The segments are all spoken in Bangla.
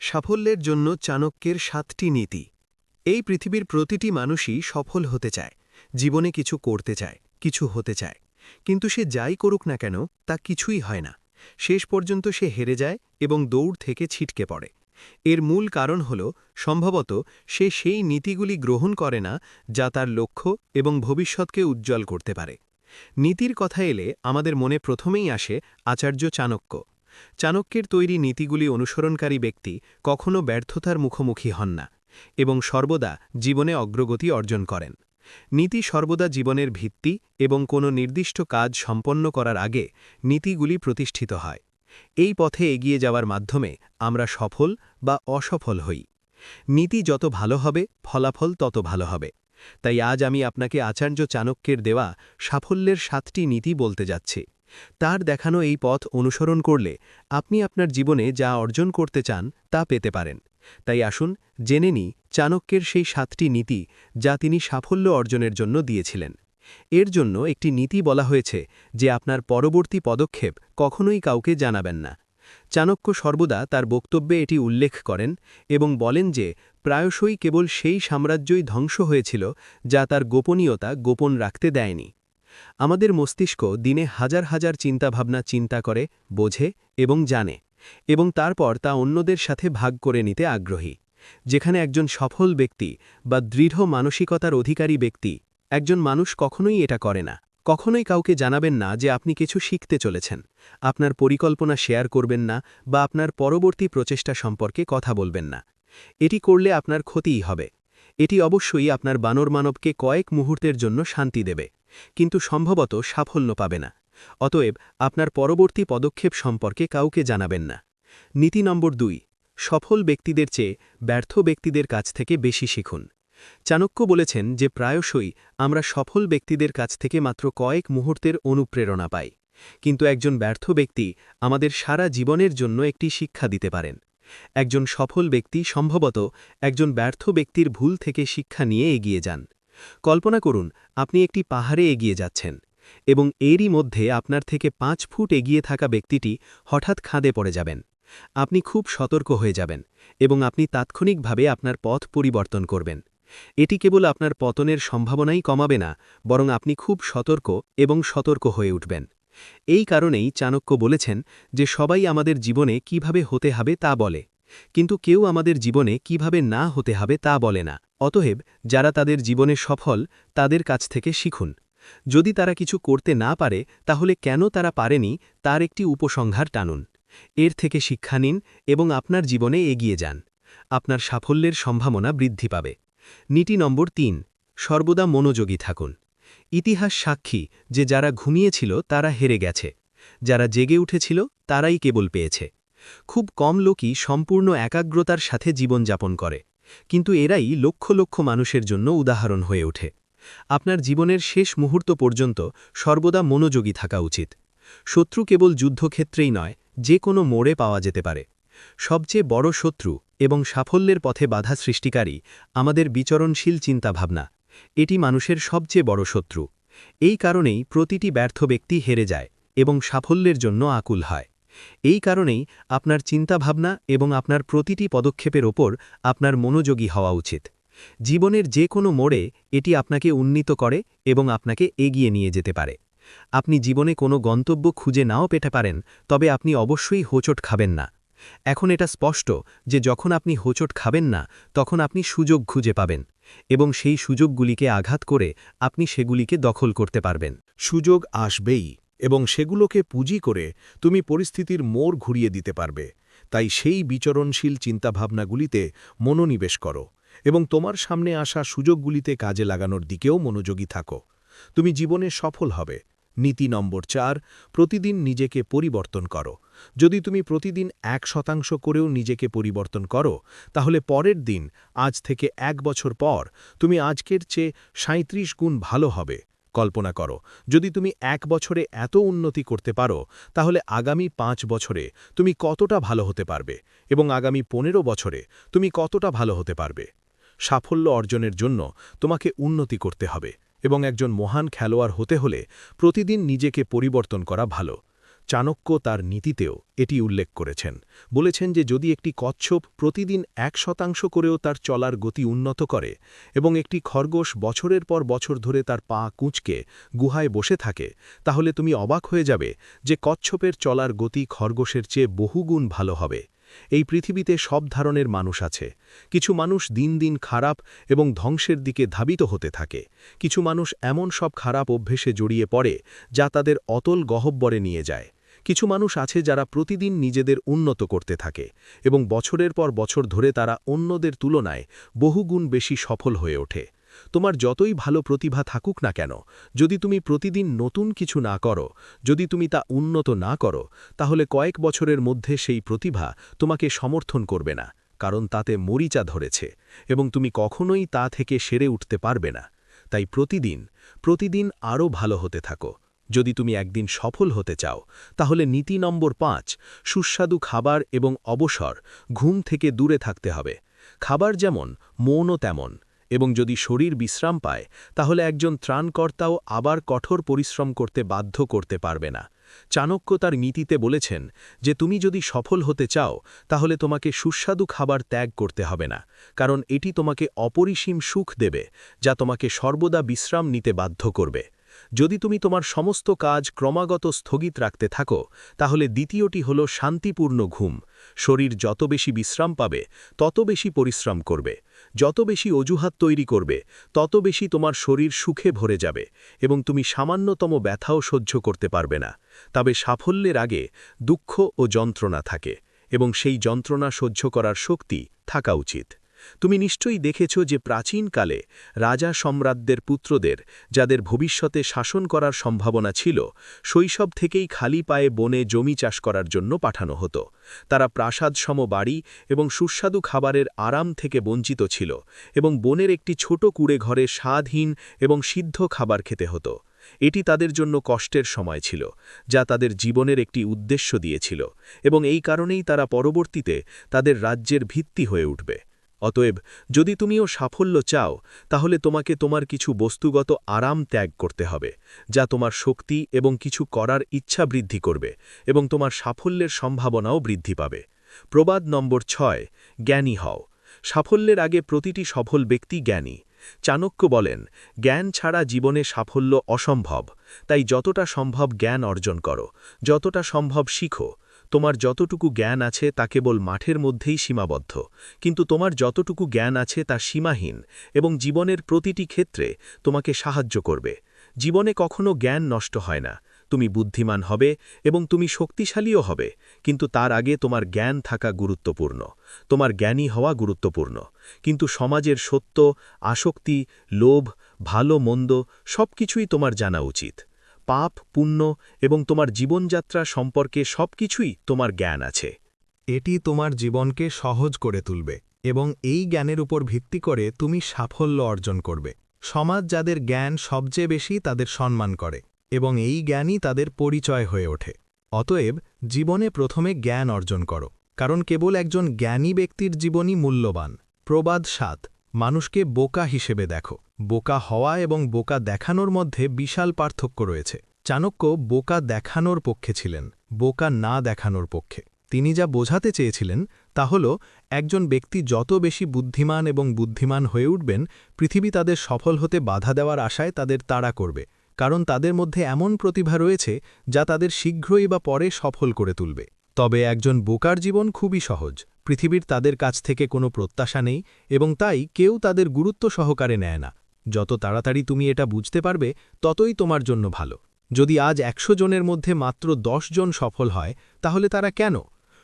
সাফল্যের জন্য চাণক্যের 7টি নীতি। এই পৃথিবীর প্রতিটি মানুষই সফল হতে চায়, জীবনে কিছু করতে চায়, কিছু হতে চায়। কিন্তু সে যাই করুক না কেন তা কিছুই হয় না। শেষ পর্যন্ত সে হেরে যায় এবং দৌড় থেকে ছিটকে পড়ে। এর মূল কারণ হল সম্ভবত সে সেই নীতিগুলি গ্রহণ করে না যা তার লক্ষ্য এবং ভবিষ্যৎকে উজ্জ্বল করতে পারে। নীতির কথা এলে আমাদের মনে প্রথমেই আসে আচার্য চাণক্য। চাণক্যের তৈরি নীতিগুলি অনুসরণকারী ব্যক্তি কখনও ব্যর্থতার মুখোমুখি হন না এবং সর্বদা জীবনে অগ্রগতি অর্জন করেন। নীতি সর্বদা জীবনের ভিত্তি এবং কোনো নির্দিষ্ট কাজ সম্পন্ন করার আগে নীতিগুলি প্রতিষ্ঠিত হয়। এই পথে এগিয়ে যাওয়ার মাধ্যমে আমরা সফল বা অসফল হই। নীতি যত ভালো হবে ফলাফল তত ভালো হবে। তাই আজ আমি আপনাকে আচার্য চাণক্যের দেওয়া সাফল্যের 7টি নীতি বলতে যাচ্ছি। তার দেখানো এই পথ অনুসরণ করলে আপনি আপনার জীবনে যা অর্জন করতে চান তা পেতে পারেন। তাই আসুন জেনে নিই চাণক্যের সেই 7টি নীতি যা তিনি সাফল্য অর্জনের জন্য দিয়েছিলেন। এর জন্য একটি নীতি বলা হয়েছে যে আপনার পরবর্তী পদক্ষেপ কখনোই কাউকে জানাবেন না। চাণক্য সর্বদা তার বক্তব্যে এটি উল্লেখ করেন এবং বলেন যে প্রায়শই কেবল সেই সাম্রাজ্যই ধ্বংস হয়েছিল যা তার গোপনীয়তা গোপন রাখতে দেয়নি। আমাদের মস্তিষ্ক দিনে হাজার হাজার চিন্তাভাবনা চিন্তা করে, বোঝে এবং জানে, এবং তারপর তা অন্যদের সাথে ভাগ করে নিতে আগ্রহী। যেখানে একজন সফল ব্যক্তি বা দৃঢ় মানসিকতার অধিকারী ব্যক্তি, একজন মানুষ কখনোই এটা করে না। কখনোই কাউকে জানাবেন না যে আপনি কিছু শিখতে চলেছেন, আপনার পরিকল্পনা শেয়ার করবেন না বা আপনার পরবর্তী প্রচেষ্টা সম্পর্কে কথা বলবেন না। এটি করলে আপনার ক্ষতিই হবে। এটি অবশ্যই আপনার বানর মানবকে কয়েক মুহূর্তের জন্য শান্তি দেবে, কিন্তু সম্ভবত সাফল্য পাবে না। অতএব আপনার পরবর্তী পদক্ষেপ সম্পর্কে কাউকে জানাবেন না। নীতি নম্বর 2, সফল ব্যক্তিদের চেয়ে ব্যর্থ ব্যক্তিদের কাছ থেকে বেশি শিখুন। চাণক্য বলেছেন যে প্রায়শই আমরা সফল ব্যক্তিদের কাছ থেকে মাত্র কয়েক মুহূর্তের অনুপ্রেরণা পাই, কিন্তু একজন ব্যর্থ ব্যক্তি আমাদের সারা জীবনের জন্য একটি শিক্ষা দিতে পারেন। একজন সফল ব্যক্তি সম্ভবত একজন ব্যর্থ ব্যক্তির ভুল থেকে শিক্ষা নিয়ে এগিয়ে যান। কল্পনা করুন আপনি একটি পাহাড়ে এগিয়ে যাচ্ছেন এবং এরই মধ্যে আপনার থেকে 5 ফুট এগিয়ে থাকা ব্যক্তিটি হঠাৎ খাদে পড়ে যাবেন। আপনি খুব সতর্ক হয়ে যাবেন এবং আপনি তাৎক্ষণিকভাবে আপনার পথ পরিবর্তন করবেন। এটি কেবল আপনার পতনের সম্ভাবনাই কমাবে না, বরং আপনি খুব সতর্ক হয়ে উঠবেন। এই কারণেই চাণক্য বলেছেন যে সবাই আমাদের জীবনে কিভাবে হতে হবে তা বলে, কিন্তু কেউ আমাদের জীবনে কিভাবে না হতে হবে তা বলে না। অতএব যারা তাদের জীবনে সফল তাদের কাছ থেকে শিখুন। যদি তারা কিছু করতে না পারে তাহলে কেন তারা পারেনি তার একটি উপসংহার টানুন। এর থেকে শিক্ষা নিন এবং আপনার জীবনে এগিয়ে যান। আপনার সাফল্যের সম্ভাবনা বৃদ্ধি পাবে। নীতি নম্বর 3, সর্বদা মনোযোগী থাকুন। ইতিহাস সাক্ষী যে যারা ঘুমিয়েছিল তারা হেরে গেছে, যারা জেগে উঠেছিল তারাই কেবল পেয়েছে। খুব কম লোকই সম্পূর্ণ একাগ্রতার সাথে জীবনযাপন করে, কিন্তু এরাই লক্ষ লক্ষ মানুষের জন্য উদাহরণ হয়ে ওঠে। আপনার জীবনের শেষ মুহূর্ত পর্যন্ত সর্বদা মনোযোগী থাকা উচিত। শত্রু কেবল যুদ্ধক্ষেত্রেই নয়, যে কোনো মোড়ে পাওয়া যেতে পারে। সবচেয়ে বড় শত্রু এবং সাফল্যের পথে বাধা সৃষ্টিকারী আমাদের বিচরণশীল চিন্তাভাবনা। এটি মানুষের সবচেয়ে বড় শত্রু। এই কারণেই প্রতিটি ব্যর্থ ব্যক্তি হেরে যায় এবং সাফল্যের জন্য আকুল হয়। এই কারণেই আপনার চিন্তাভাবনা এবং আপনার প্রতিটি পদক্ষেপের ওপর আপনার মনোযোগী হওয়া উচিত। জীবনের যে কোনো মোড়ে এটি আপনাকে উন্নীত করে এবং আপনাকে এগিয়ে নিয়ে যেতে পারে। আপনি জীবনে কোনো গন্তব্য খুঁজে নাও পেতে পারেন, তবে আপনি অবশ্যই হোঁচট খাবেন না। এখন এটা স্পষ্ট যে যখন আপনি হোঁচট খাবেন না তখন আপনি সুযোগ খুঁজে পাবেন এবং সেই সুযোগগুলিকে আঘাত করে আপনি সেগুলিকে দখল করতে পারবেন। সুযোগ আসবেই এবং সেগুলোকে পুঁজি করে তুমি পরিস্থিতির মোড় ঘুরিয়ে দিতে পারবে। তাই সেই বিচরণশীল চিন্তাভাবনাগুলিতে মনোনিবেশ করো এবং তোমার সামনে আসা সুযোগগুলিতে কাজে লাগানোর দিকেও মনোযোগী থাকো। তুমি জীবনে সফল হবে। নীতি নম্বর 4, প্রতিদিন নিজেকে পরিবর্তন করো। যদি তুমি প্রতিদিন 1% করেও নিজেকে পরিবর্তন করো, তাহলে পরের দিন, আজ থেকে 1 বছর পর, তুমি আজকের চেয়ে 37 গুণ ভালো হবে। কল্পনা করো, যদি তুমি 1 বছরে এত উন্নতি করতে পারো, তাহলে আগামী 5 বছরে তুমি কতটা ভালো হতে পারবে এবং আগামী 15 বছরে তুমি কতটা ভালো হতে পারবে। সাফল্য অর্জনের জন্য তোমাকে উন্নতি করতে হবে এবং একজন মহান খেলোয়াড় হতে হলে প্রতিদিন নিজেকে পরিবর্তন করা ভালো। চাণক্য তার নীতিতেও এটি উল্লেখ করেছেন। বলেছেন যে যদি একটি কচ্ছপ প্রতিদিন 1% করেও তার চলার গতি উন্নত করে এবং একটি খরগোশ বছরের পর বছর ধরে তার পা কুঁচকে গুহায় বসে থাকে, তাহলে তুমি অবাক হয়ে যাবে যে কচ্ছপের চলার গতি খরগোশের চেয়ে বহুগুণ ভালো হবে। এই পৃথিবীতে সব ধরনের মানুষ আছে। কিছু মানুষ দিন দিন খারাপ এবং ধ্বংসের দিকে ধাবিত হতে থাকে। কিছু মানুষ এমন সব খারাপ অভ্যেসে জড়িয়ে পড়ে যা তাদের অতল গহ্বরে নিয়ে যায়। কিছু মানুষ আছে যারা প্রতিদিন নিজেদের উন্নত করতে থাকে এবং বছরের পর বছর ধরে তারা অন্যদের তুলনায় বহুগুণ বেশি সফল হয়ে ওঠে। তোমার যতই ভালো প্রতিভা থাকুক না কেন, যদি তুমি প্রতিদিন নতুন কিছু না করো, যদি তুমি তা উন্নত না করো, তাহলে কয়েক বছরের মধ্যে সেই প্রতিভা তোমাকে সমর্থন করবে না, কারণ তাতে মরিচা ধরেছে এবং তুমি কখনোই তা থেকে সেরে উঠতে পারবে না। তাই প্রতিদিন আরও ভালো হতে থাকো। যদি তুমি একদিন সফল হতে চাও, তাহলে নীতি নম্বর 5, সুস্বাদু খাবার এবং অবসর, ঘুম থেকে দূরে থাকতে হবে। খাবার যেমন, মনও তেমন। এবং যদি শরীর বিশ্রাম পায়, তাহলে একজন ত্রাণকর্তাও আবার কঠোর পরিশ্রম করতে বাধ্য করতে পারবে না। চাণক্য তার নীতিতে বলেছেন যে তুমি যদি সফল হতে চাও, তাহলে তোমাকে সুস্বাদু খাবার ত্যাগ করতে হবে না, কারণ এটি তোমাকে অপরিসীম সুখ দেবে, যা তোমাকে সর্বদা বিশ্রাম নিতে বাধ্য করবে। যদি তুমি তোমার সমস্ত কাজ ক্রমাগত স্থগিত রাখতে থাকো, তাহলে দ্বিতীয়টি হল শান্তিপূর্ণ ঘুম। শরীর যত বেশি বিশ্রাম পাবে, তত বেশি পরিশ্রম করবে। যত বেশি অজুহাত তৈরি করবে, তত বেশি তোমার শরীর সুখে ভরে যাবে এবং তুমি সামান্যতম ব্যথাও সহ্য করতে পারবে না। তবে সাফল্যের আগে দুঃখ ও যন্ত্রণা থাকে এবং সেই যন্ত্রণা সহ্য করার শক্তি থাকা উচিত। তুমি নিশ্চয়ই দেখেছ যে প্রাচীনকালে রাজা সম্রাটদের পুত্রদের, যাদের ভবিষ্যতে শাসন করার সম্ভাবনা ছিল, শৈশব থেকেই খালি পায়ে বনে জমি চাষ করার জন্য পাঠানো হতো। তারা প্রাসাদসম বাড়ি এবং সুস্বাদু খাবারের আরাম থেকে বঞ্চিত ছিল এবং বনের একটি ছোট কুঁড়ে ঘরে স্বাদহীন এবং সিদ্ধ খাবার খেতে হতো। এটি তাদের জন্য কষ্টের সময় ছিল, যা তাদের জীবনের একটি উদ্দেশ্য দিয়েছিল এবং এই কারণেই তারা পরবর্তীতে তাদের রাজ্যের ভিত্তি হয়ে উঠবে। অতএব যদি তুমিও সাফল্য চাও, তাহলে তোমাকে তোমার কিছু বস্তুগত আরাম ত্যাগ করতে হবে, যা তোমার শক্তি এবং কিছু করার ইচ্ছা বৃদ্ধি করবে এবং তোমার সাফল্যের সম্ভাবনাও বৃদ্ধি পাবে। প্রবাদ নম্বর 6, জ্ঞানী হও। সাফল্যের আগে প্রতিটি সফল ব্যক্তি জ্ঞানী। চাণক্য বলেন, জ্ঞান ছাড়া জীবনে সাফল্য অসম্ভব। তাই যতটা সম্ভব জ্ঞান অর্জন করো, যতটা সম্ভব শিখো। তোমার যতটুকু জ্ঞান আছে তা কেবল মাঠের মধ্যেই সীমাবদ্ধ, কিন্তু তোমার যতটুকু জ্ঞান আছে তা সীমাহীন এবং জীবনের প্রতিটি ক্ষেত্রে তোমাকে সাহায্য করবে। জীবনে কখনো জ্ঞান নষ্ট হয় না। তুমি বুদ্ধিমান হবে এবং তুমি শক্তিশালীও হবে, কিন্তু তার আগে তোমার জ্ঞান থাকা গুরুত্বপূর্ণ, তোমার জ্ঞানী হওয়া গুরুত্বপূর্ণ। কিন্তু সমাজের সত্য, আসক্তি, লোভ, ভালো মন্দ সবকিছুই তোমার জানা উচিত। পাপ, পুণ্য এবং তোমার জীবনযাত্রা সম্পর্কে সবকিছুই তোমার জ্ঞান আছে। এটি তোমার জীবনকে সহজ করে তুলবে এবং এই জ্ঞানের উপর ভিত্তি করে তুমি সাফল্য অর্জন করবে। সমাজ যাদের জ্ঞান সবচেয়ে বেশি তাদের সম্মান করে এবং এই জ্ঞানই তাদের পরিচয় হয়ে ওঠে। অতএব জীবনে প্রথমে জ্ঞান অর্জন করো, কারণ কেবল একজন জ্ঞানী ব্যক্তির জীবনই মূল্যবান। প্রবাদ 7, মানুষকে বোকা হিসেবে দেখো। বোকা হওয়া এবং বোকা দেখানোর মধ্যে বিশাল পার্থক্য রয়েছে। চাণক্য বোকা দেখানোর পক্ষে ছিলেন, বোকা না দেখানোর পক্ষে। তিনি যা বোঝাতে চেয়েছিলেন তা হল, একজন ব্যক্তি যত বেশি বুদ্ধিমান এবং বুদ্ধিমান হয়ে উঠবেন, পৃথিবী তাদের সফল হতে বাধা দেওয়ার আশায় তাদের তাড়া করবে, কারণ তাদের মধ্যে এমন প্রতিভা রয়েছে যা তাদের শীঘ্রই বা পরে সফল করে তুলবে। তবে একজন বোকার জীবন খুবই সহজ। পৃথিবীর তাদের কাছ থেকে কোনো প্রত্যাশা নেই এবং তাই কেউ তাদের গুরুত্ব সহকারে নেয় না। যত তাড়াতাড়ি তুমি এটা বুঝতে পারবে, ততই তোমার জন্য ভালো। যদি আজ 100 জনের মধ্যে মাত্র 10 জন সফল হয়, তাহলে তারা কেন?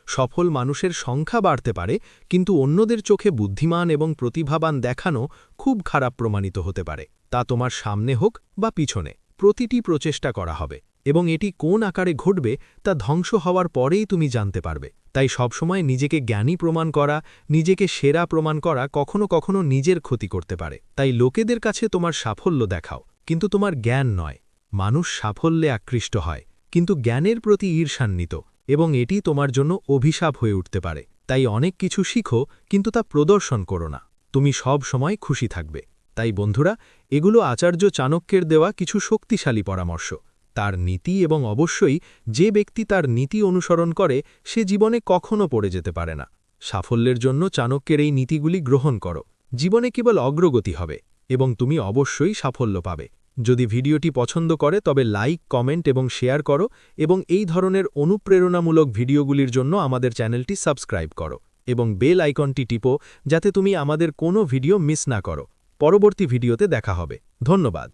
সফল মানুষের সংখ্যা বাড়তে পারে, কিন্তু অন্যদের চোখে বুদ্ধিমান এবং প্রতিভাবান দেখানো খুব খারাপ প্রমাণিত হতে পারে। তা তোমার সামনে হোক বা পিছনে, প্রতিটি প্রচেষ্টা করা হবে এবং এটি কোন আকারে ঘটবে তা ধ্বংস হওয়ার পরেই তুমি জানতে পারবে। তাই সবসময় নিজেকে জ্ঞানী প্রমাণ করা, নিজেকে সেরা প্রমাণ করা কখনো কখনো নিজের ক্ষতি করতে পারে। তাই লোকেদের কাছে তোমার সাফল্য দেখাও, কিন্তু তোমার জ্ঞান নয়। মানুষ সাফল্যে আকৃষ্ট হয়, কিন্তু জ্ঞানের প্রতি ঈর্ষান্বিত, এবং এটি তোমার জন্য অভিশাপ হয়ে উঠতে পারে। তাই অনেক কিছু শিখো, কিন্তু তা প্রদর্শন করো না। তুমি সব সময় খুশি থাকবে। তাই বন্ধুরা, এগুলো আচার্য চাণক্যের দেওয়া কিছু শক্তিশালী পরামর্শ। তার নীতি এবং অবশ্যই যে ব্যক্তি তার নীতি অনুসরণ করে সে জীবনে কখনো পড়ে যেতে পারে না। সাফল্যের জন্য চাণক্যের এই নীতিগুলি গ্রহণ করো। জীবনে কেবল অগ্রগতি হবে এবং তুমি অবশ্যই সাফল্য পাবে। যদি ভিডিওটি পছন্দ করে তবে লাইক, কমেন্ট এবং শেয়ার করো এবং এই ধরনের অনুপ্রেরণামূলক ভিডিওগুলির জন্য আমাদের চ্যানেলটি সাবস্ক্রাইব করো এবং বেল আইকনটি টিপো যাতে তুমি আমাদের কোনো ভিডিও মিস না করো। পরবর্তী ভিডিওতে দেখা হবে। ধন্যবাদ।